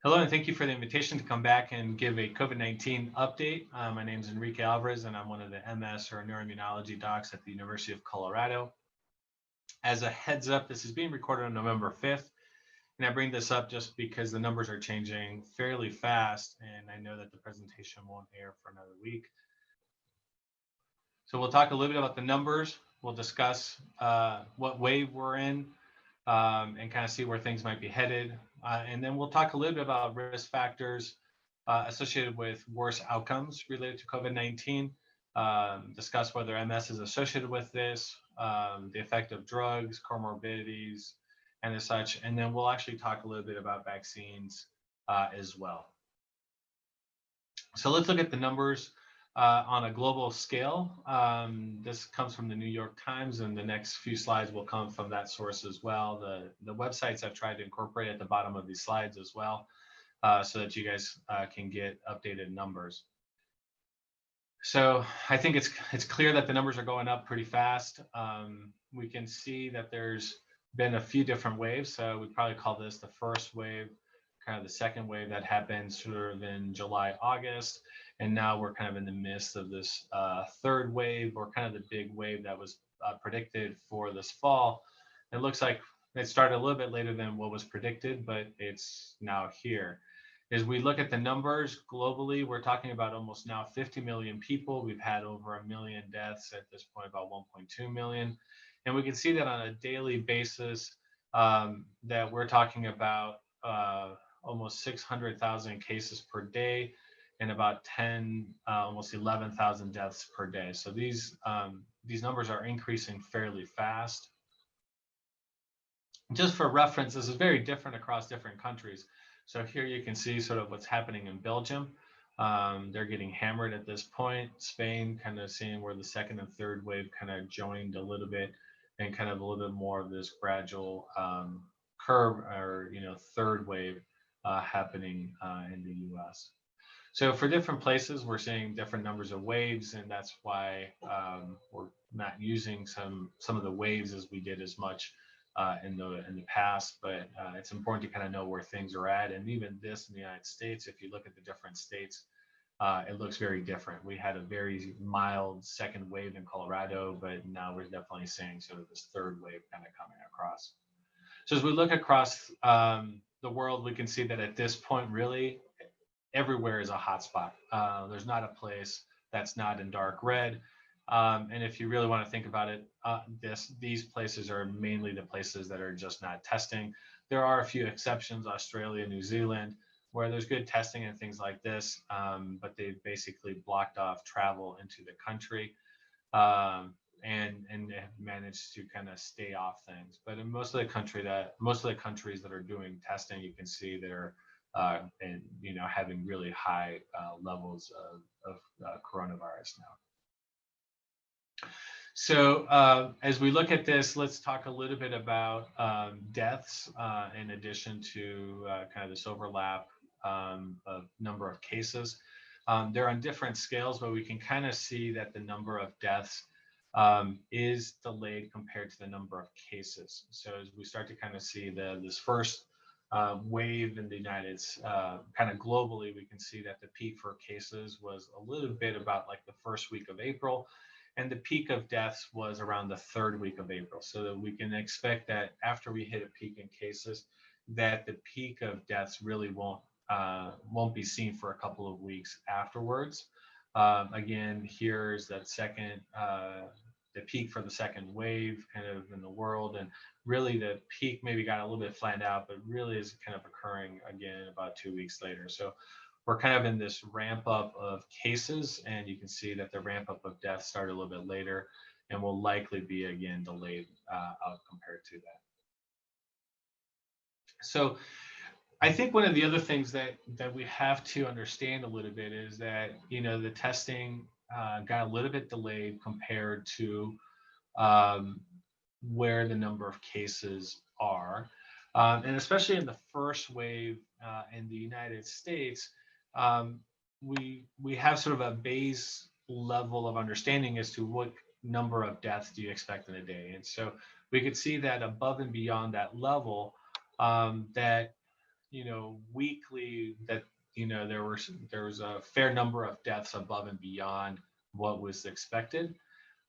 Hello, and thank you for the invitation to come back and give a COVID-19 update. My name is Enrique Alvarez, and I'm one of the MS or neuroimmunology docs at the University of Colorado. As a heads up, this is being recorded on November 5th, and I bring this up just because the numbers are changing fairly fast, and I know that the presentation won't air for another week. So we'll talk a little bit about the numbers. We'll discuss what wave we're in and kind of see where things might be headed. And then we'll talk a little bit about risk factors associated with worse outcomes related to COVID-19, discuss whether MS is associated with this, the effect of drugs, comorbidities, and as such. And then we'll actually talk a little bit about vaccines as well. So let's look at the numbers on a global scale. This comes from the New York Times, and the next few slides will come from that source as well. The websites I've tried to incorporate at the bottom of these slides as well, so that you guys can get updated numbers. So I think it's clear that the numbers are going up pretty fast. We can see that there's been a few different waves. So we probably call this the first wave, kind of the second wave that happened sort of in July, August. And now we're kind of in the midst of this third wave, or kind of the big wave that was predicted for this fall. It looks like it started a little bit later than what was predicted, but it's now here. As we look at the numbers globally, we're talking about almost now 50 million people. We've had over 1 million deaths at this point, about 1.2 million. And we can see that on a daily basis that we're talking about almost 600,000 cases per day, and about almost 11,000 deaths per day. So these numbers are increasing fairly fast. Just for reference, this is very different across different countries. So here you can see sort of what's happening in Belgium. They're getting hammered at this point. Spain, kind of seeing where the second and third wave kind of joined a little bit, and kind of a little bit more of this gradual curve, or third wave happening in the U.S. So for different places, we're seeing different numbers of waves, and that's why we're not using some of the waves as we did as much in the past. But it's important to kind of know where things are at. And even this in the United States, if you look at the different states, it looks very different. We had a very mild second wave in Colorado, but now we're definitely seeing sort of this third wave kind of coming across. So as we look across the world, we can see that at this point, really, everywhere is a hotspot. There's not a place that's not in dark red. And if you really want to think about it, these places are mainly the places that are just not testing. There are a few exceptions, Australia, New Zealand, where there's good testing and things like this, but they've basically blocked off travel into the country and have managed to kind of stay off things. But in most of the countries that are doing testing, you can see they're and having really high levels of coronavirus now. So as we look at this, let's talk a little bit about deaths in addition to kind of this overlap of number of cases. They're on different scales, but we can kind of see that the number of deaths is delayed compared to the number of cases. So as we start to kind of see this first wave in the United States, kind of globally, we can see that the peak for cases was a little bit about like the first week of April, and the peak of deaths was around the third week of April. So that we can expect that after we hit a peak in cases, that the peak of deaths really won't be seen for a couple of weeks afterwards. Again, here's that second, the peak for the second wave kind of in the world, and really the peak maybe got a little bit flattened out, but really is kind of occurring again about 2 weeks later. So we're kind of in this ramp up of cases, and you can see that the ramp up of deaths started a little bit later and will likely be again delayed out compared to that. So I think one of the other things that we have to understand a little bit is that, the testing got a little bit delayed compared to where the number of cases are. And especially in the first wave in the United States, we have sort of a base level of understanding as to what number of deaths do you expect in a day. And so we could see that above and beyond that level, that weekly that, there was a fair number of deaths above and beyond what was expected.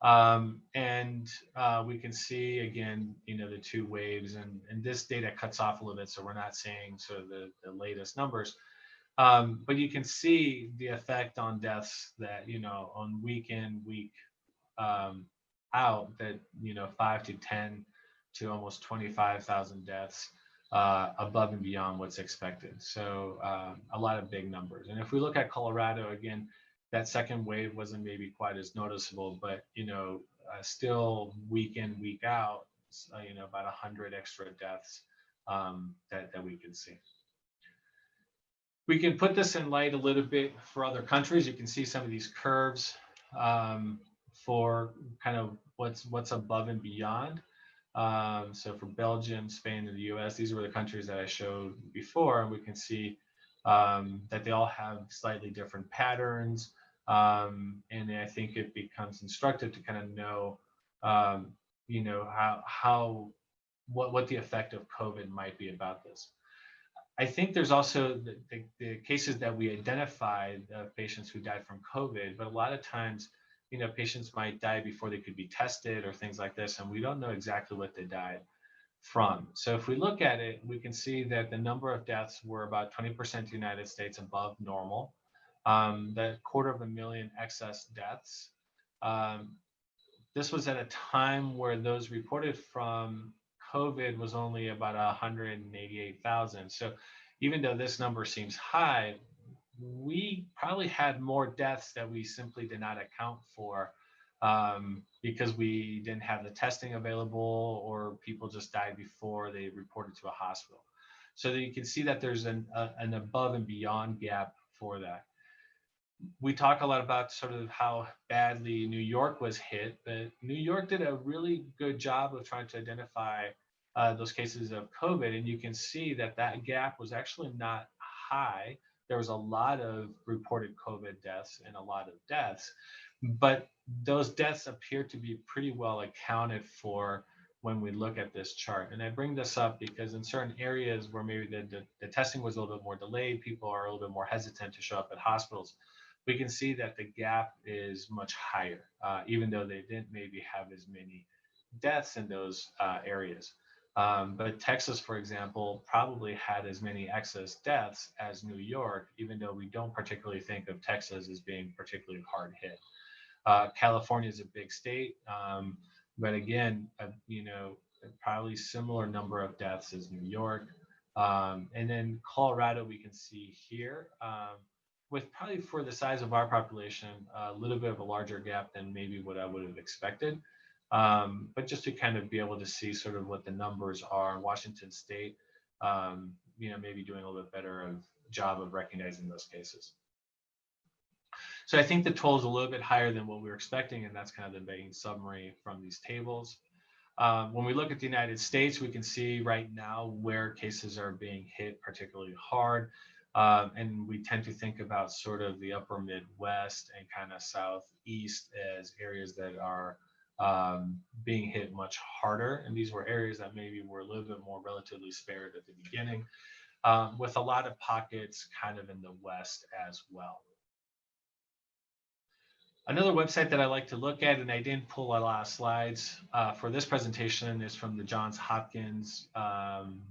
And we can see again, the two waves, and this data cuts off a little bit, so we're not seeing sort of the latest numbers. But you can see the effect on deaths that, on week in, week out, that, 5 to 10 to almost 25,000 deaths above and beyond what's expected. So a lot of big numbers. And if we look at Colorado, again, that second wave wasn't maybe quite as noticeable, but, still week in, week out, about 100 extra deaths that we can see. We can put this in light a little bit for other countries. You can see some of these curves for kind of what's above and beyond. So for Belgium, Spain, and the US, these were the countries that I showed before, and we can see that they all have slightly different patterns. And I think it becomes instructive to kind of know, what the effect of COVID might be about this. I think there's also the cases that we identified of patients who died from COVID, but a lot of times, patients might die before they could be tested or things like this, and we don't know exactly what they died from. So if we look at it, we can see that the number of deaths were about 20% in the United States above normal. The 250,000 excess deaths. This was at a time where those reported from COVID was only about 188,000. So even though this number seems high, we probably had more deaths that we simply did not account for because we didn't have the testing available, or people just died before they reported to a hospital. So that you can see that there's an above and beyond gap for that. We talk a lot about sort of how badly New York was hit, but New York did a really good job of trying to identify those cases of COVID. And you can see that that gap was actually not high. There was a lot of reported COVID deaths and a lot of deaths, but those deaths appear to be pretty well accounted for when we look at this chart. And I bring this up because in certain areas where maybe the testing was a little bit more delayed, people are a little bit more hesitant to show up at hospitals. We can see that the gap is much higher, even though they didn't maybe have as many deaths in those areas. But Texas, for example, probably had as many excess deaths as New York, even though we don't particularly think of Texas as being particularly hard hit. California is a big state, but again, probably similar number of deaths as New York. And then Colorado, we can see here, with probably for the size of our population, a little bit of a larger gap than maybe what I would have expected. But just to kind of be able to see sort of what the numbers are. Washington State, maybe doing a little bit better job of recognizing those cases. So I think the toll is a little bit higher than what we were expecting, and that's kind of the main summary from these tables. When we look at the United States, we can see right now where cases are being hit particularly hard. And we tend to think about sort of the upper Midwest and kind of Southeast as areas that are being hit much harder. And these were areas that maybe were a little bit more relatively spared at the beginning, with a lot of pockets kind of in the West as well. Another website that I like to look at, and I didn't pull a lot of slides for this presentation, is from the Johns Hopkins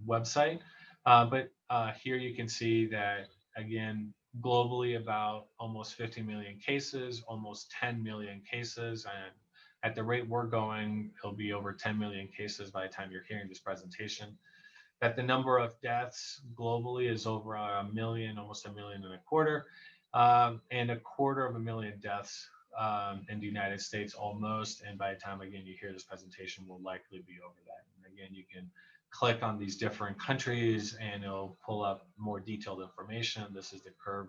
website. But here you can see that, again, globally about almost 50 million cases, almost 10 million cases. And at the rate we're going, it'll be over 10 million cases by the time you're hearing this presentation. That the number of deaths globally is over 1 million, almost 1.25 million, and 250,000 deaths in the United States almost. And by the time, again, you hear this presentation, will likely be over that. And again, you can click on these different countries and it'll pull up more detailed information. This is the curve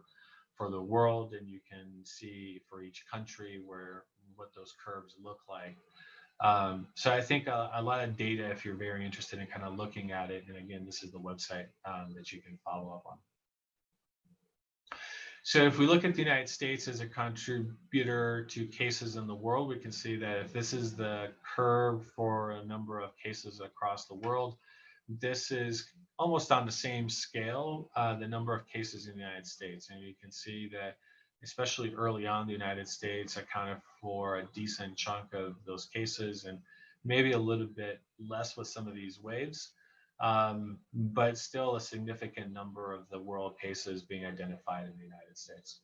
for the world, and you can see for each country what those curves look like. So I think a lot of data, if you're very interested in kind of looking at it, and again, this is the website that you can follow up on. So if we look at the United States as a contributor to cases in the world, we can see that if this is the curve for a number of cases across the world, this is almost on the same scale, the number of cases in the United States. And you can see that, especially early on, the United States accounted for a decent chunk of those cases, and maybe a little bit less with some of these waves, but still a significant number of the world cases being identified in the United States.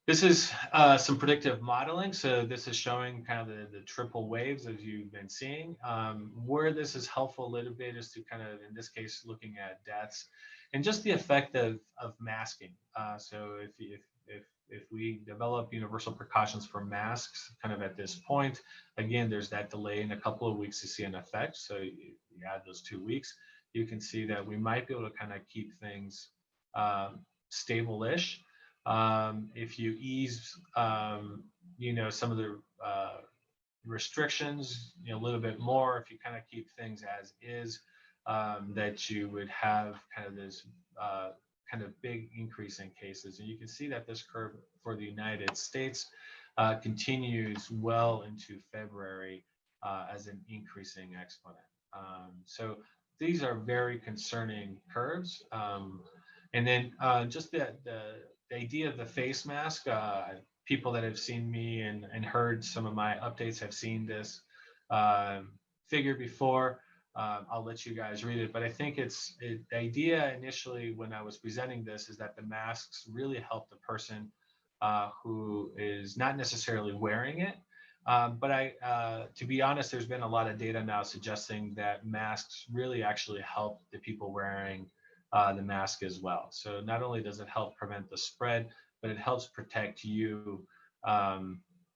This is some predictive modeling. So this is showing kind of the triple waves as you've been seeing. Where this is helpful a little bit is to kind of, in this case, looking at deaths and just the effect of masking. So if we develop universal precautions for masks kind of at this point, again, there's that delay in a couple of weeks to see an effect. So you add those 2 weeks, you can see that we might be able to kind of keep things stable-ish. If you ease, some of the restrictions, a little bit more, if you kind of keep things as is, that you would have kind of this kind of big increase in cases. And you can see that this curve for the United States continues well into February as an increasing exponent. So these are very concerning curves. And then just the idea of the face mask, people that have seen me and heard some of my updates have seen this figure before. I'll let you guys read it, but I think the idea initially when I was presenting this is that the masks really help the person who is not necessarily wearing it. But to be honest, there's been a lot of data now suggesting that masks really actually help the people wearing the mask as well. So not only does it help prevent the spread, but it helps protect you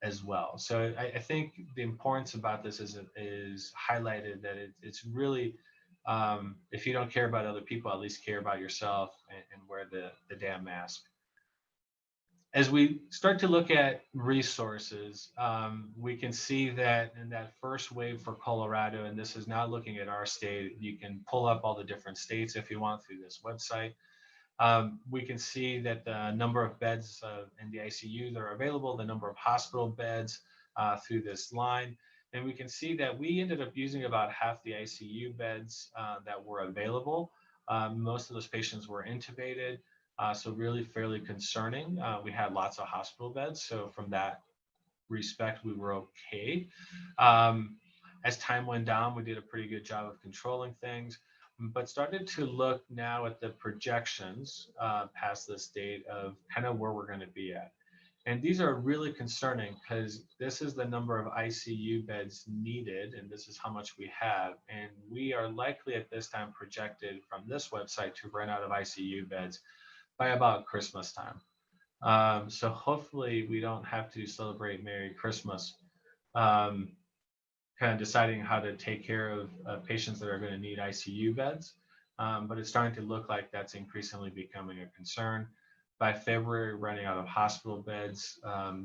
as well. So I think the importance about this is highlighted that it's really, if you don't care about other people, at least care about yourself and wear the damn mask. As we start to look at resources, we can see that in that first wave for Colorado, and this is not looking at our state, you can pull up all the different states if you want through this website. We can see that the number of beds in the ICU that are available, the number of hospital beds through this line. And we can see that we ended up using about half the ICU beds that were available. Most of those patients were intubated. So really fairly concerning. We had lots of hospital beds. So from that respect, we were okay. As time went down, we did a pretty good job of controlling things, but started to look now at the projections past this date of kind of where we're going to be at. And these are really concerning because this is the number of ICU beds needed, and this is how much we have. And we are likely at this time projected from this website to run out of ICU beds by about Christmas time. So hopefully we don't have to celebrate Merry Christmas kind of deciding how to take care of patients that are going to need ICU beds. But it's starting to look like that's increasingly becoming a concern. By February, running out of hospital beds.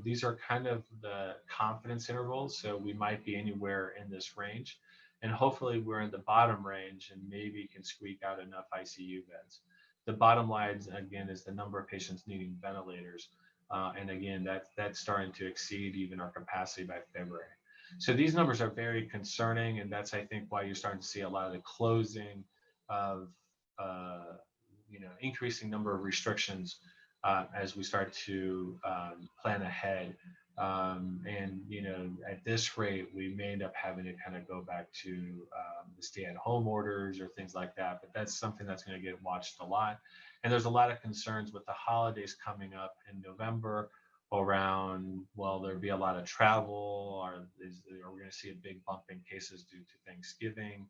These are kind of the confidence intervals. So we might be anywhere in this range. And hopefully we're in the bottom range and maybe can squeak out enough ICU beds. The bottom line, again, is the number of patients needing ventilators. And again, that's starting to exceed even our capacity by February. So these numbers are very concerning. And that's, I think, why you're starting to see a lot of the closing of, increasing number of restrictions as we start to plan ahead. At this rate, we may end up having to kind of go back to the stay-at-home orders or things like that. But that's something that's going to get watched a lot. And there's a lot of concerns with the holidays coming up in November around, well, there'll be a lot of travel, or we're going to see a big bump in cases due to Thanksgiving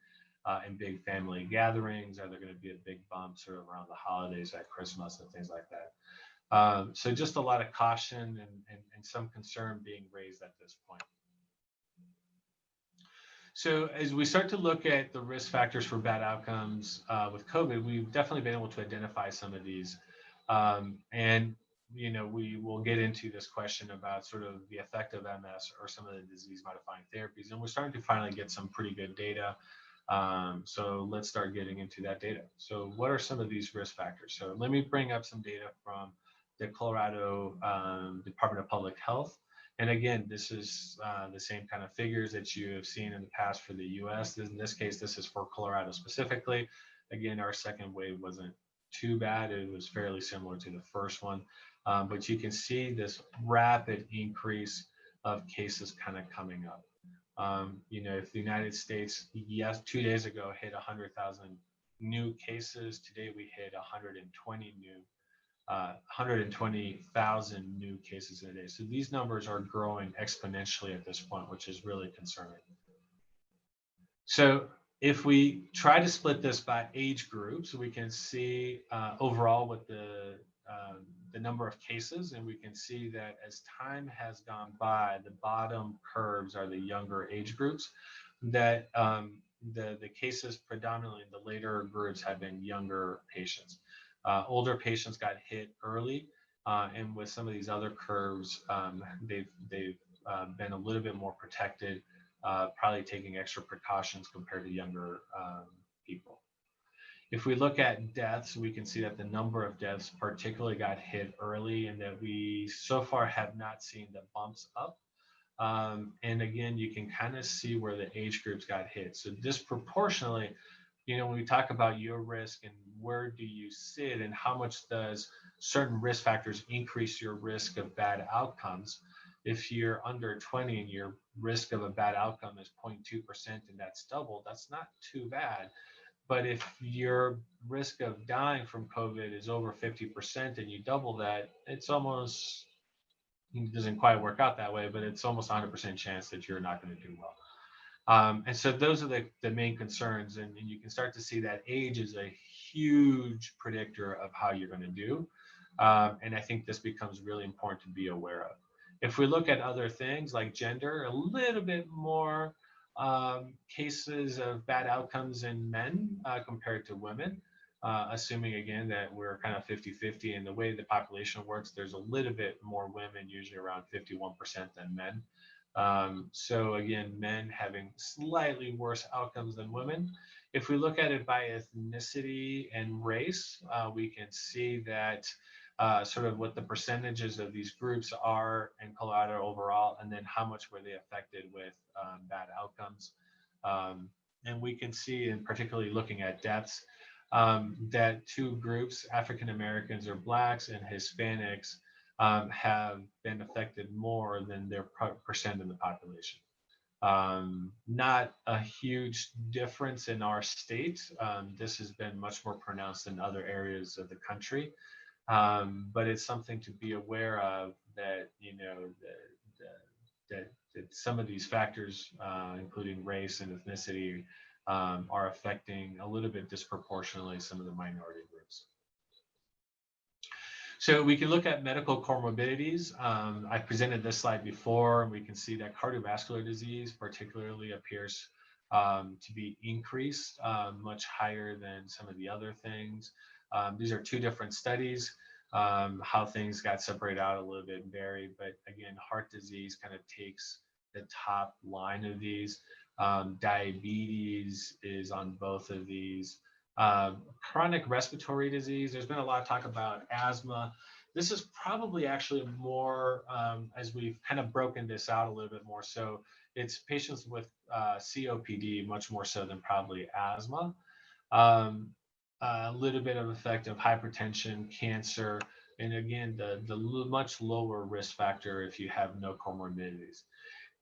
and big family gatherings. Are there going to be a big bump sort of around the holidays at Christmas and things like that? So just a lot of caution and some concern being raised at this point. So as we start to look at the risk factors for bad outcomes with COVID, we've definitely been able to identify some of these. We will get into this question about sort of the effect of MS or some of the disease-modifying therapies. And we're starting to finally get some pretty good data. So let's start getting into that data. So what are some of these risk factors? So let me bring up some data from the Colorado Department of Public Health. And again, this is the same kind of figures that you have seen in the past for the US. In this case, this is for Colorado specifically. Again, our second wave wasn't too bad. It was fairly similar to the first one. But you can see this rapid increase of cases kind of coming up. If the United States, yes, 2 days ago hit 100,000 new cases, today we hit 120,000 new cases in a day. So these numbers are growing exponentially at this point, which is really concerning. So if we try to split this by age groups, we can see overall what the number of cases, and we can see that as time has gone by, the bottom curves are the younger age groups, that the cases predominantly in the later groups have been younger patients. Older patients got hit early, and with some of these other curves, they've been a little bit more protected, probably taking extra precautions compared to younger people. If we look at deaths, we can see that the number of deaths particularly got hit early, and that we so far have not seen the bumps up. And again, you can kind of see where the age groups got hit. So disproportionately, when we talk about your risk and where do you sit and how much does certain risk factors increase your risk of bad outcomes, if you're under 20 and your risk of a bad outcome is 0.2% and that's double, that's not too bad. But if your risk of dying from COVID is over 50% and you double that, it doesn't quite work out that way, but it's almost 100% chance that you're not going to do well. And so those are the main concerns. And you can start to see that age is a huge predictor of how you're going to do. And I think this becomes really important to be aware of. If we look at other things like gender, a little bit more cases of bad outcomes in men compared to women, assuming again that we're kind of 50-50, and the way the population works, there's a little bit more women, usually around 51% than men. So again, men having slightly worse outcomes than women. If we look at it by ethnicity and race, we can see that sort of what the percentages of these groups are in Colorado overall, and then how much were they affected with bad outcomes. And we can see, and particularly looking at deaths, that two groups, African Americans or Blacks and Hispanics, have been affected more than their percent in the population. Not a huge difference in our state. This has been much more pronounced in other areas of the country. But it's something to be aware of, that that some of these factors, including race and ethnicity, are affecting a little bit disproportionately some of the minority groups. So we can look at medical comorbidities. I presented this slide before, and we can see that cardiovascular disease particularly appears to be increased much higher than some of the other things. These are two different studies. How things got separated out a little bit varied, but again, heart disease kind of takes the top line of these. Diabetes is on both of these. Chronic respiratory disease, there's been a lot of talk about asthma. This is probably actually more, as we've kind of broken this out a little bit more, so it's patients with COPD much more so than probably asthma. A little bit of effect of hypertension, cancer, and again, the much lower risk factor if you have no comorbidities.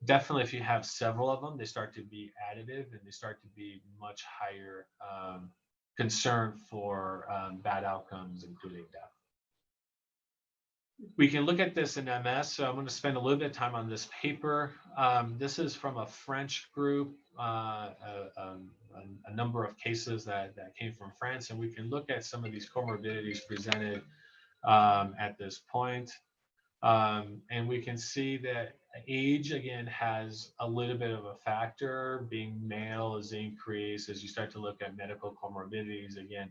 Definitely, if you have several of them, they start to be additive, and they start to be much higher concern for bad outcomes, including death. We can look at this in MS, so I'm going to spend a little bit of time on this paper. This is from a French group, a number of cases that came from France, and we can look at some of these comorbidities presented at this point. And we can see that age, again, has a little bit of a factor. Being male is increased as you start to look at medical comorbidities. Again,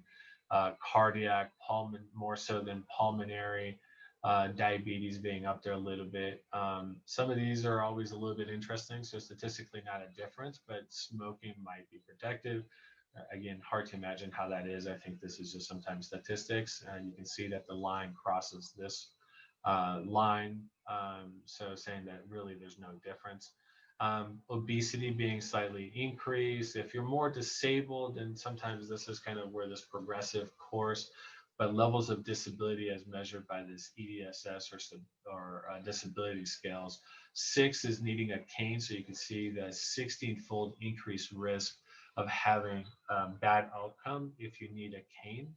cardiac, more so than pulmonary, diabetes being up there a little bit. Some of these are always a little bit interesting, so statistically not a difference, but smoking might be protective. Again, hard to imagine how that is. I think this is just sometimes statistics. You can see that the line crosses this line. So saying that really there's no difference. Obesity being slightly increased. If you're more disabled, and sometimes this is kind of where this progressive course, but levels of disability as measured by this EDSS or disability scales. 6 is needing a cane, so you can see the 16-fold increased risk of having bad outcome if you need a cane.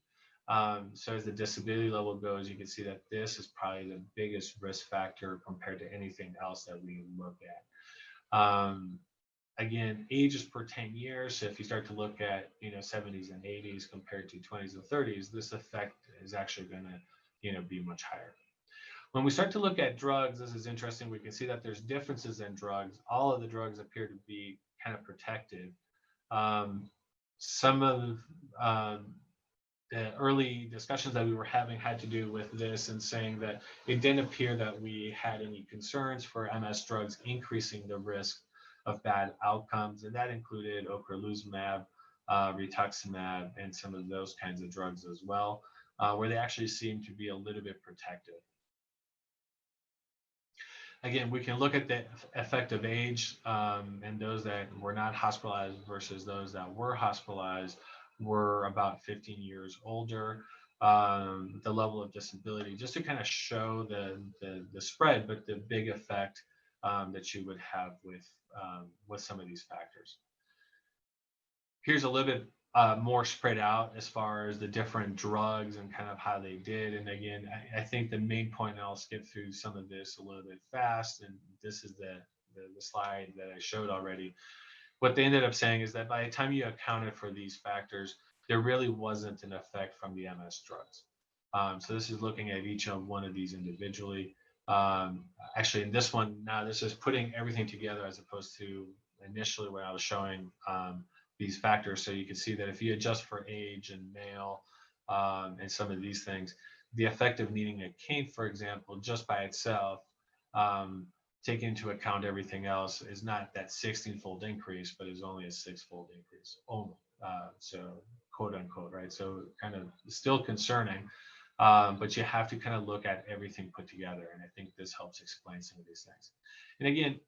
So as the disability level goes, you can see that this is probably the biggest risk factor compared to anything else that we look at. Again, ages per 10 years. So if you start to look at, 70s and 80s compared to 20s and 30s, this effect is actually going to, be much higher. When we start to look at drugs, this is interesting. We can see that there's differences in drugs. All of the drugs appear to be kind of protective. Some of the early discussions that we were having had to do with this and saying that it didn't appear that we had any concerns for MS drugs increasing the risk of bad outcomes, and that included ocrelizumab, rituximab, and some of those kinds of drugs as well, where they actually seem to be a little bit protective. Again, we can look at the effect of age, and those that were not hospitalized versus those that were hospitalized were about 15 years older. The level of disability, just to kind of show the spread, but the big effect that you would have with some of these factors. Here's a little bit more spread out as far as the different drugs and kind of how they did. And again, I think the main point, and I'll skip through some of this a little bit fast, and this is the slide that I showed already. What they ended up saying is that by the time you accounted for these factors, there really wasn't an effect from the MS drugs. So this is looking at each one of these individually. Actually, in this one, now this is putting everything together as opposed to initially when I was showing these factors. So you can see that if you adjust for age and male and some of these things, the effect of needing a cane, for example, just by itself, take into account everything else, is not that 16-fold increase, but is only a 6-fold increase only. So quote unquote, right? So kind of still concerning, but you have to kind of look at everything put together. And I think this helps explain some of these things. And again,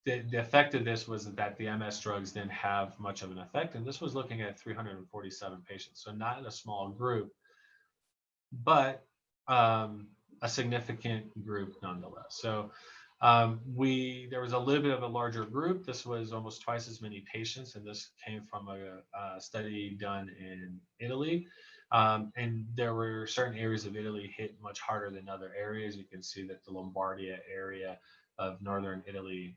the effect of this was that the MS drugs didn't have much of an effect. And this was looking at 347 patients. So not a small group, but a significant group nonetheless. So there was a little bit of a larger group. This was almost twice as many patients, and this came from a study done in Italy. And there were certain areas of Italy hit much harder than other areas. You can see that the Lombardia area of northern Italy,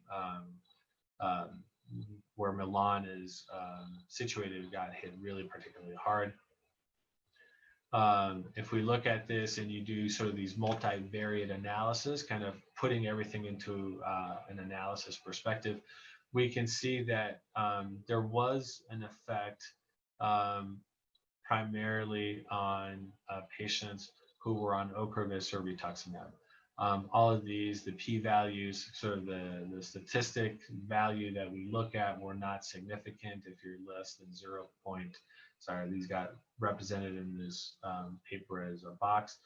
where Milan is situated, got hit really particularly hard. If we look at this and you do sort of these multivariate analysis, kind of putting everything into an analysis perspective, we can see that there was an effect primarily on patients who were on Ocrevus or rituximab. All of these, the p-values, sort of the statistic value that we look at were not significant. If you're less than 0. Sorry, these got represented in this paper as a box.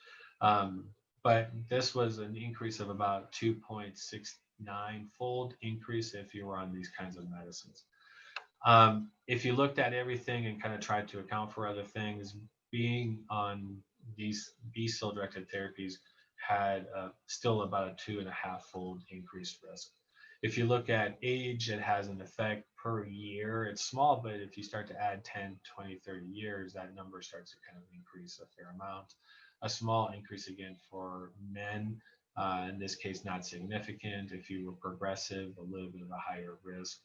But this was an increase of about 2.69-fold increase if you were on these kinds of medicines. If you looked at everything and kind of tried to account for other things, being on these B-cell directed therapies had still about a 2.5-fold increased risk. If you look at age, it has an effect per year. It's small, but if you start to add 10, 20, 30 years, that number starts to kind of increase a fair amount. A small increase again for men, in this case, not significant. If you were progressive, a little bit of a higher risk.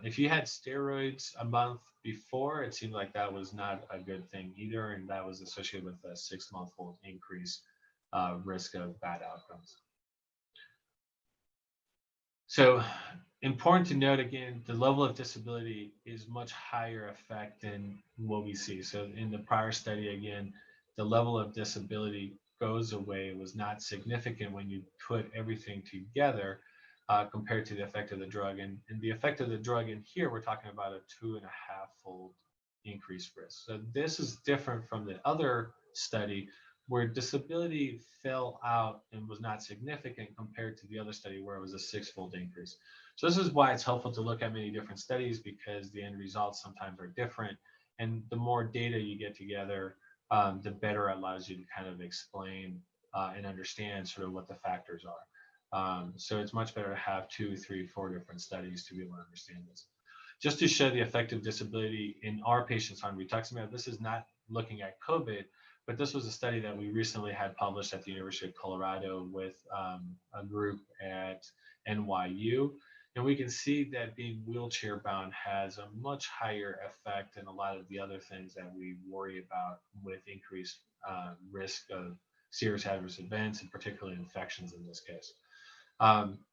If you had steroids a month before, it seemed like that was not a good thing either, and that was associated with a 6-month-fold increase risk of bad outcomes. So important to note again, the level of disability is much higher effect than what we see. So in the prior study, again, the level of disability goes away. It was not significant when you put everything together compared to the effect of the drug. And the effect of the drug in here, we're talking about a 2.5-fold increased risk. So this is different from the other study where disability fell out and was not significant compared to the other study where it was a six-fold increase. So this is why it's helpful to look at many different studies, because the end results sometimes are different. And the more data you get together, the better it allows you to kind of explain and understand sort of what the factors are. So it's much better to have 2, 3, 4 different studies to be able to understand this. Just to show the effect of disability in our patients on rituximab, this is not looking at COVID, but this was a study that we recently had published at the University of Colorado with a group at NYU. And we can see that being wheelchair bound has a much higher effect than a lot of the other things that we worry about with increased risk of serious adverse events, and particularly infections in this case.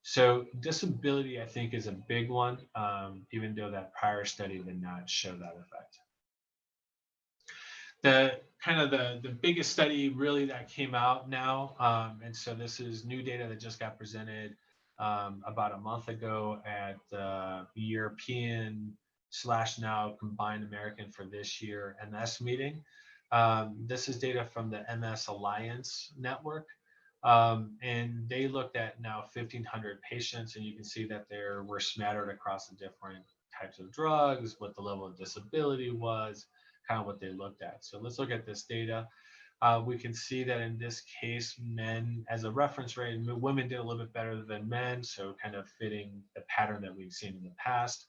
So disability, I think, is a big one, even though that prior study did not show that effect. The biggest study really that came out now, and so this is new data that just got presented about a month ago at the European/now Combined American for this year MS meeting. This is data from the MS Alliance Network. And they looked at now 1,500 patients, and you can see that there were smattered across the different types of drugs, what the level of disability was, kind of what they looked at. So let's look at this data. We can see that in this case, men, as a reference rate, women did a little bit better than men, so kind of fitting the pattern that we've seen in the past.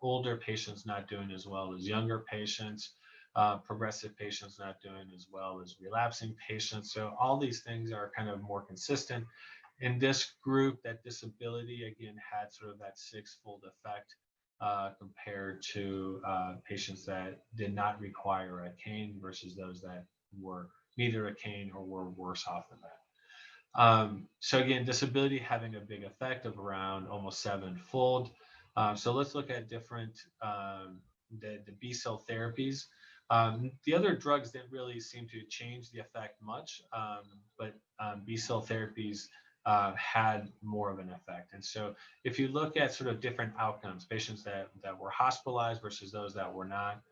Older patients not doing as well as younger patients. Progressive patients not doing as well as relapsing patients. So all these things are kind of more consistent. In this group, that disability, again, had sort of that six-fold effect compared to patients that did not require a cane versus those that were neither a cane or were worse off than that. So again, disability having a big effect of around almost seven-fold. So let's look at different, the B-cell therapies. The other drugs didn't really seem to change the effect much, but B-cell therapies had more of an effect. And so if you look at sort of different outcomes, patients that were hospitalized versus those that were not,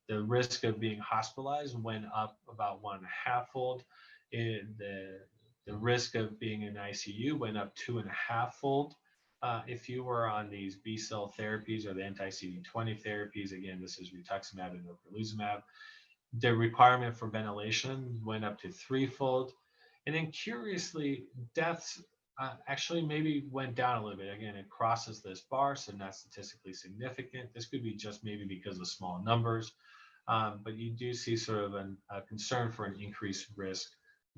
the risk of being hospitalized went up about 1.5-fold. The risk of being in ICU went up 2.5-fold. If you were on these B-cell therapies or the anti-CD20 therapies, again, this is rituximab and ocrelizumab, the requirement for ventilation went up to 3-fold. And then curiously, deaths actually maybe went down a little bit. Again, it crosses this bar, so not statistically significant. This could be just maybe because of small numbers, but you do see sort of a concern for an increased risk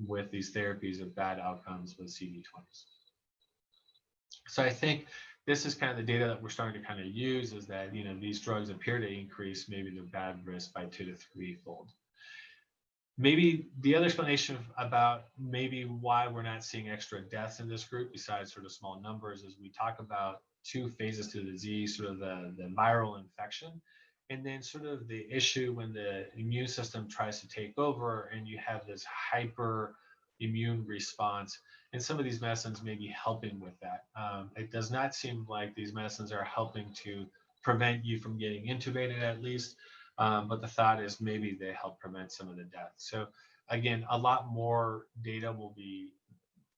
with these therapies of bad outcomes with CD20s. So I think this is kind of the data that we're starting to kind of use, is that, you know, these drugs appear to increase maybe the bad risk by 2 to 3-fold. Maybe the other explanation about maybe why we're not seeing extra deaths in this group, besides sort of small numbers, is we talk about 2 phases to the disease, sort of the viral infection, and then sort of the issue when the immune system tries to take over and you have this hyper immune response. And some of these medicines may be helping with that. It does not seem like these medicines are helping to prevent you from getting intubated, at least. But the thought is maybe they help prevent some of the deaths. So again, a lot more data will be,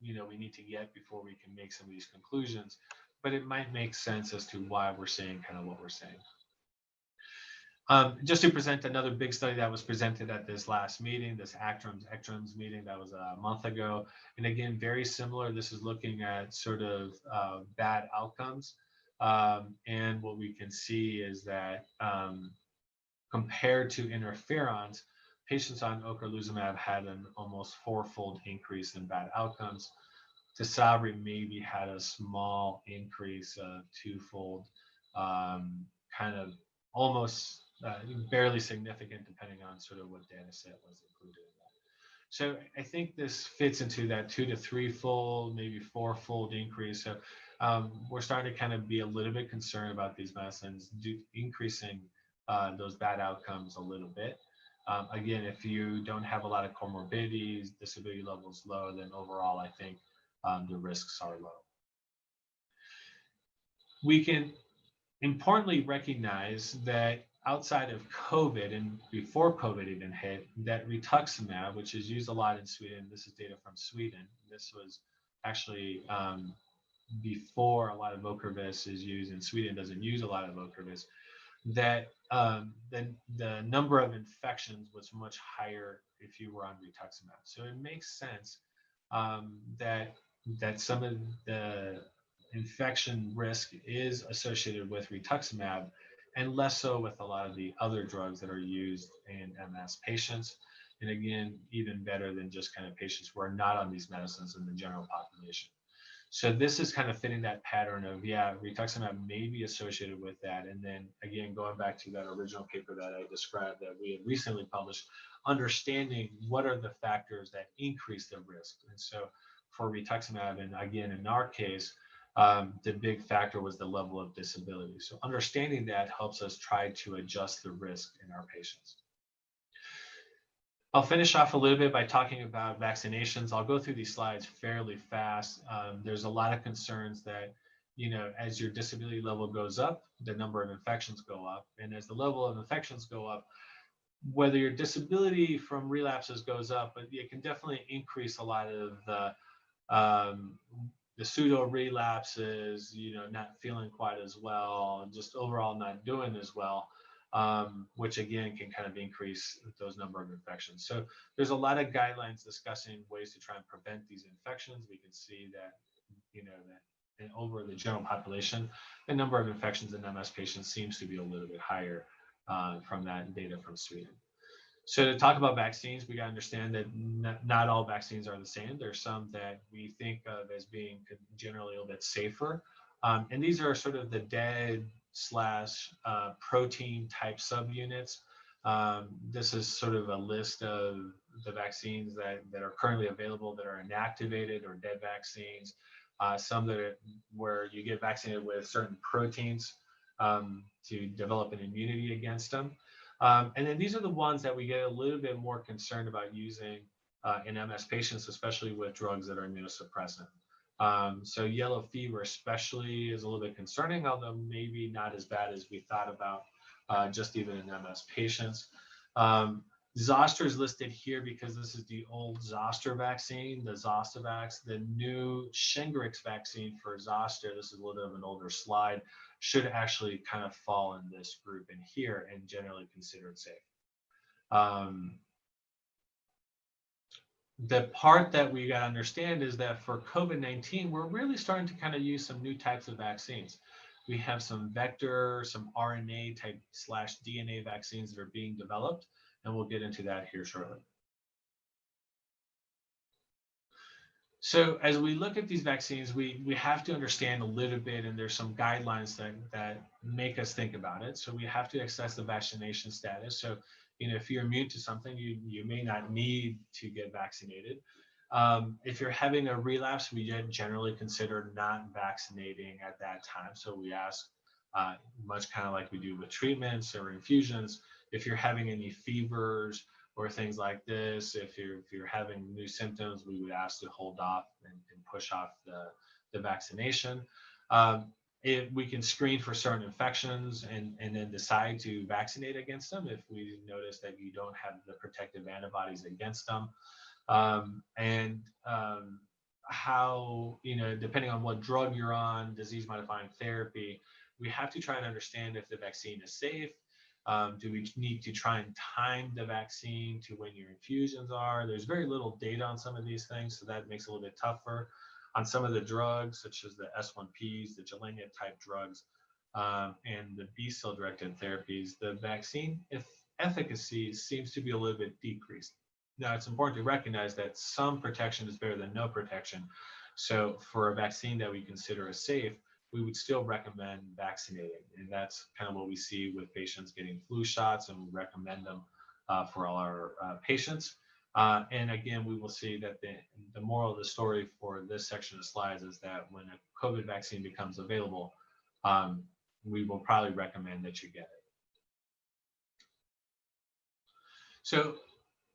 you know, we need to get before we can make some of these conclusions, but it might make sense as to why we're saying kind of what we're saying. Just to present another big study that was presented at this last meeting, this ECTRIMS meeting that was a month ago. And again, very similar. This is looking at sort of bad outcomes. And what we can see is that compared to interferons, patients on ocrelizumab had an almost 4-fold increase in bad outcomes. Tisabri maybe had a small increase of 2-fold, kind of almost barely significant, depending on sort of what data set was included in that. So I think this fits into that 2 to 3-fold, maybe 4-fold increase. So we're starting to kind of be a little bit concerned about these medicines increasing those bad outcomes a little bit. Again, if you don't have a lot of comorbidities, disability levels low, then overall, I think the risks are low. We can importantly recognize that outside of COVID and before COVID even hit, that rituximab, which is used a lot in Sweden, this is data from Sweden. This was actually before a lot of Ocrevus is used, and Sweden doesn't use a lot of Ocrevus, that the number of infections was much higher if you were on rituximab. So it makes sense that some of the infection risk is associated with rituximab and less so with a lot of the other drugs that are used in MS patients. And again, even better than just kind of patients who are not on these medicines in the general population. So this is kind of fitting that pattern of, yeah, rituximab may be associated with that. And then again, going back to that original paper that I described that we had recently published, understanding what are the factors that increase the risk. And so for rituximab, and again, in our case, the big factor was the level of disability. So understanding that helps us try to adjust the risk in our patients. I'll finish off a little bit by talking about vaccinations. I'll go through these slides fairly fast. There's a lot of concerns that, you know, as your disability level goes up, the number of infections go up. And as the level of infections go up, whether your disability from relapses goes up, but it can definitely increase a lot of the pseudo relapses, you know, not feeling quite as well, just overall not doing as well. Which again can kind of increase those number of infections. So there's a lot of guidelines discussing ways to try and prevent these infections. We can see that, you know, that and over the general population, the number of infections in MS patients seems to be a little bit higher from that data from Sweden. So to talk about vaccines, we got to understand that not all vaccines are the same. There's some that we think of as being generally a little bit safer. And these are sort of the dead / protein type subunits. This is sort of a list of the vaccines that are currently available that are inactivated or dead vaccines. Some that are where you get vaccinated with certain proteins to develop an immunity against them. And then these are the ones that we get a little bit more concerned about using in MS patients, especially with drugs that are immunosuppressant. So yellow fever especially is a little bit concerning, although maybe not as bad as we thought about just even in MS patients. Zoster is listed here because this is the old Zoster vaccine, the Zostavax. The new Shingrix vaccine for Zoster, this is a little bit of an older slide, should actually kind of fall in this group in here and generally considered safe. The part that we got to understand is that for COVID-19, we're really starting to kind of use some new types of vaccines. We have some vector, some RNA type / DNA vaccines that are being developed, and we'll get into that here shortly. So as we look at these vaccines, we have to understand a little bit, and there's some guidelines that make us think about it. So we have to assess the vaccination status. So, you know, if you're immune to something, you may not need to get vaccinated. If you're having a relapse, we generally consider not vaccinating at that time. So we ask, much kind of like we do with treatments or infusions, if you're having any fevers or things like this, if you're having new symptoms, we would ask to hold off and push off the vaccination. If we can screen for certain infections and then decide to vaccinate against them if we notice that you don't have the protective antibodies against them. How, you know, depending on what drug you're on, disease modifying therapy, we have to try and understand if the vaccine is safe. Do we need to try and time the vaccine to when your infusions are? There's very little data on some of these things, so that makes it a little bit tougher. On some of the drugs, such as the S1Ps, the Gilenya type drugs, and the B cell directed therapies, the vaccine efficacy seems to be a little bit decreased. Now, it's important to recognize that some protection is better than no protection. So for a vaccine that we consider as safe, we would still recommend vaccinating. And that's kind of what we see with patients getting flu shots, and we recommend them for all our patients. And again, we will see that the moral of the story for this section of slides is that when a COVID vaccine becomes available, we will probably recommend that you get it. So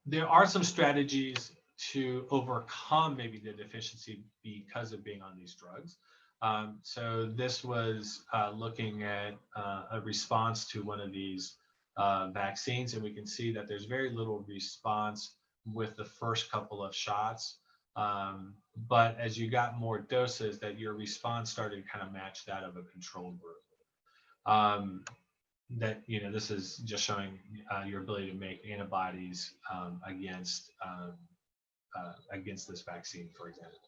there are some strategies to overcome maybe the deficiency because of being on these drugs. So this was looking at a response to one of these vaccines, and we can see that there's very little response with the first couple of shots. But as you got more doses, that your response started to kind of match that of a control group. That, this is just showing your ability to make antibodies against this vaccine, for example.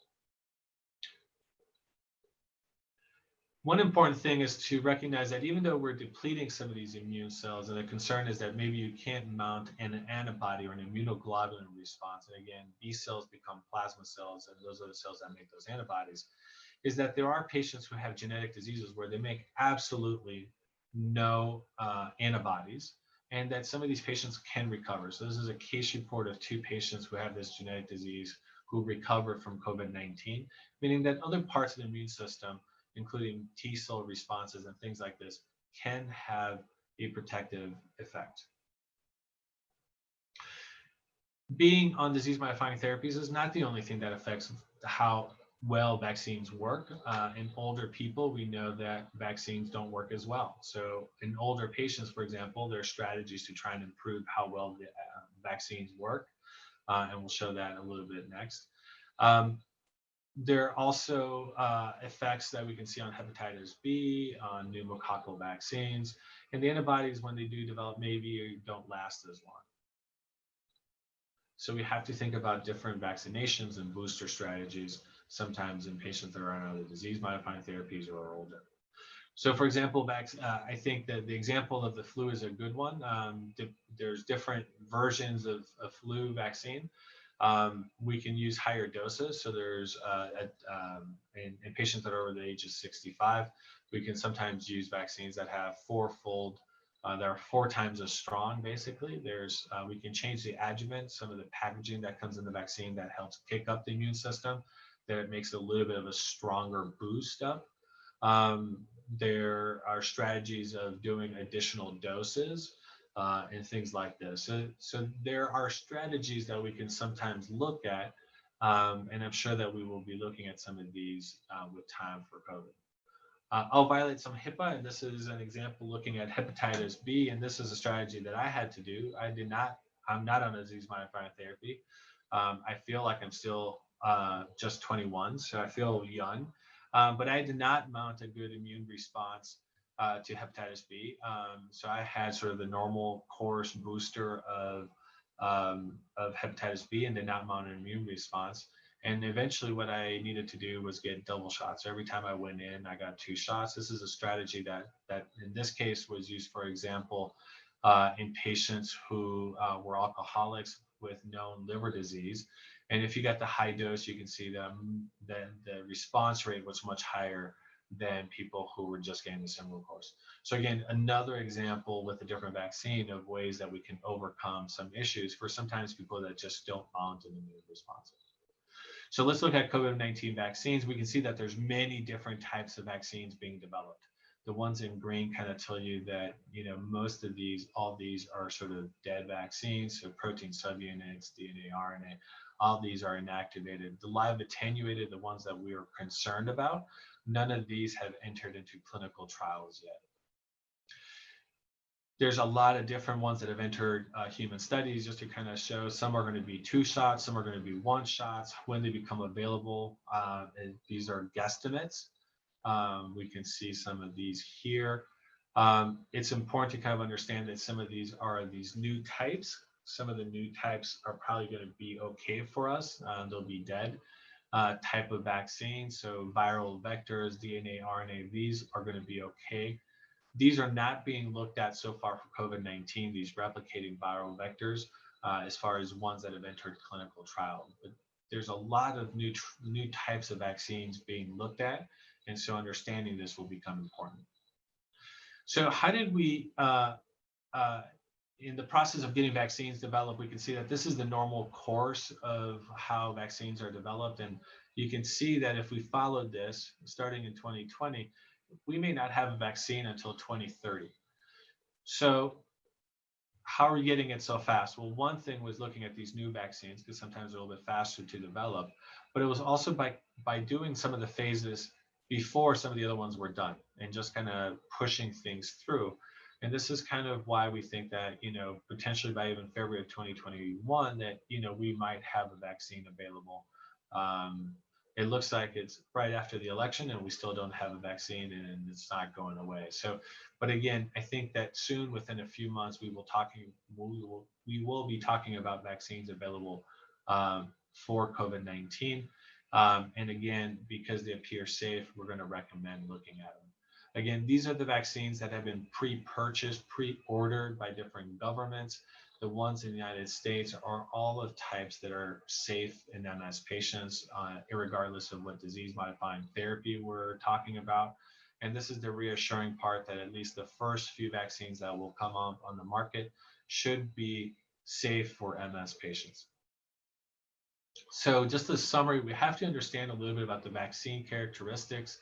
One important thing is to recognize that even though we're depleting some of these immune cells, and the concern is that maybe you can't mount an antibody or an immunoglobulin response, and again, B cells become plasma cells, and those are the cells that make those antibodies, is that there are patients who have genetic diseases where they make absolutely no antibodies, and that some of these patients can recover. So this is a case report of 2 patients who have this genetic disease who recovered from COVID-19, meaning that other parts of the immune system, including T cell responses and things like this, can have a protective effect. Being on disease-modifying therapies is not the only thing that affects how well vaccines work. In older people, we know that vaccines don't work as well. So in older patients, for example, there are strategies to try and improve how well the vaccines work, and we'll show that a little bit next. There are also effects that we can see on hepatitis B, on pneumococcal vaccines, and the antibodies, when they do develop, maybe don't last as long. So we have to think about different vaccinations and booster strategies, sometimes in patients that are on other disease-modifying therapies or are older. So for example, I think that the example of the flu is a good one. There's different versions of flu vaccine. We can use higher doses. So there's in patients that are over the age of 65, we can sometimes use vaccines that have that are 4 times as strong. Basically, we can change the adjuvant, some of the packaging that comes in the vaccine that helps kick up the immune system, that it makes a little bit of a stronger boost up. There are strategies of doing additional doses and things like this. So there are strategies that we can sometimes look at, and I'm sure that we will be looking at some of these with time for COVID. I'll violate some HIPAA, and this is an example looking at hepatitis B, and this is a strategy that I had to do. I'm not on a disease-modifying therapy. I feel like I'm still just 21, so I feel young, but I did not mount a good immune response to hepatitis B. So I had sort of the normal course booster of hepatitis B and did not mount an immune response. And eventually what I needed to do was get double shots. So every time I went in, I got 2 shots. This is a strategy that in this case was used, for example, in patients who were alcoholics with known liver disease. And if you got the high dose, you can see that the response rate was much higher than people who were just getting the similar course. So again, another example with a different vaccine of ways that we can overcome some issues for sometimes people that just don't mount an immune response. So let's look at COVID-19 vaccines. We can see that there's many different types of vaccines being developed. The ones in green kind of tell you that, most of these, all these are sort of dead vaccines. So protein subunits, DNA, RNA, all these are inactivated. The live attenuated, the ones that we are concerned about, none of these have entered into clinical trials yet. There's a lot of different ones that have entered human studies, just to kind of show. Some are going to be 2 shots, some are going to be 1 shots. When they become available, these are guesstimates. We can see some of these here. It's important to kind of understand that some of these are these new types. Some of the new types are probably going to be okay for us. They'll be dead type of vaccine. So viral vectors, DNA, RNA, these are going to be okay. These are not being looked at so far for COVID-19, these replicating viral vectors, as far as ones that have entered clinical trial. But there's a lot of new types of vaccines being looked at, and so understanding this will become important. So how did we, in the process of getting vaccines developed, we can see that this is the normal course of how vaccines are developed. And you can see that if we followed this, starting in 2020, we may not have a vaccine until 2030. So how are we getting it so fast? Well, one thing was looking at these new vaccines, because sometimes they're a little bit faster to develop, but it was also by doing some of the phases before some of the other ones were done and just kind of pushing things through. And this is kind of why we think that, potentially by even February of 2021, that, we might have a vaccine available. It looks like it's right after the election and we still don't have a vaccine, and it's not going away. So, but again, I think that soon, within a few months, we will be talking about vaccines available for COVID-19. And again, because they appear safe, we're going to recommend looking at them. Again, these are the vaccines that have been pre-purchased, pre-ordered by different governments. The ones in the United States are all of types that are safe in MS patients, regardless of what disease-modifying therapy we're talking about. And this is the reassuring part, that at least the first few vaccines that will come up on the market should be safe for MS patients. So just a summary, we have to understand a little bit about the vaccine characteristics.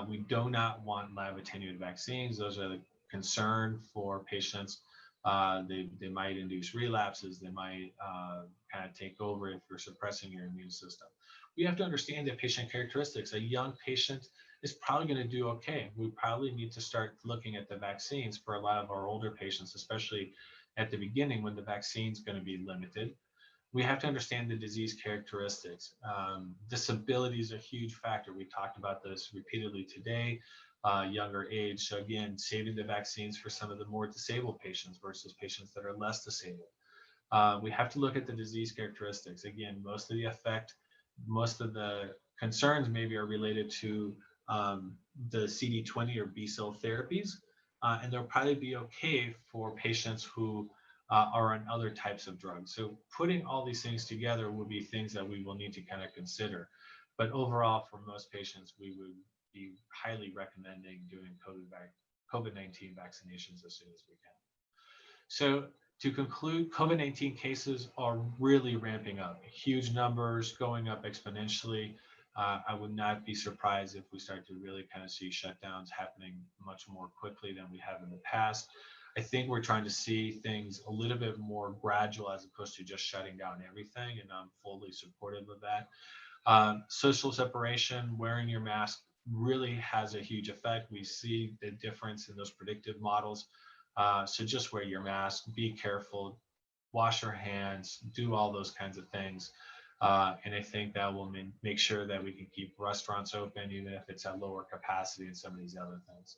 We do not want lab attenuated vaccines. Those are the concern for patients. They might induce relapses. They might kind of take over if you're suppressing your immune system. We have to understand the patient characteristics. A young patient is probably going to do okay. We probably need to start looking at the vaccines for a lot of our older patients, especially at the beginning when the vaccine is going to be limited. We have to understand the disease characteristics. Disability is a huge factor. We talked about this repeatedly today. Younger age. So again, saving the vaccines for some of the more disabled patients versus patients that are less disabled. We have to look at the disease characteristics. Again, most of the concerns maybe are related to the CD20 or B cell therapies, and they'll probably be okay for patients who are on other types of drugs. So putting all these things together would be things that we will need to kind of consider. But overall, for most patients, we would be highly recommending doing COVID-19 vaccinations as soon as we can. So to conclude, COVID-19 cases are really ramping up. Huge numbers, going up exponentially. I would not be surprised if we start to really kind of see shutdowns happening much more quickly than we have in the past. I think we're trying to see things a little bit more gradual as opposed to just shutting down everything, and I'm fully supportive of that. Social separation, wearing your mask really has a huge effect. We see the difference in those predictive models. So just wear your mask, be careful, wash your hands, do all those kinds of things. And I think that will make sure that we can keep restaurants open, even if it's at lower capacity and some of these other things.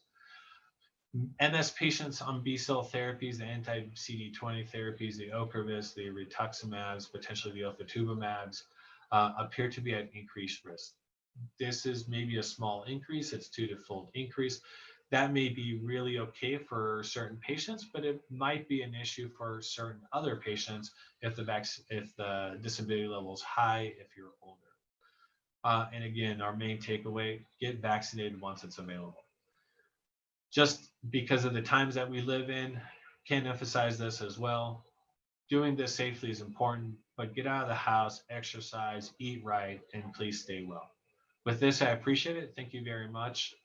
MS patients on B cell therapies, the anti-CD20 therapies, the Ocrevus, the rituximabs, potentially the ofatumumabs, appear to be at increased risk. This is maybe a small increase, it's 2-fold increase. That may be really okay for certain patients, but it might be an issue for certain other patients if the disability level is high, if you're older. And again, our main takeaway, get vaccinated once it's available. Just because of the times that we live in, can't emphasize this as well. Doing this safely is important, but get out of the house, exercise, eat right, and please stay well. With this, I appreciate it. Thank you very much.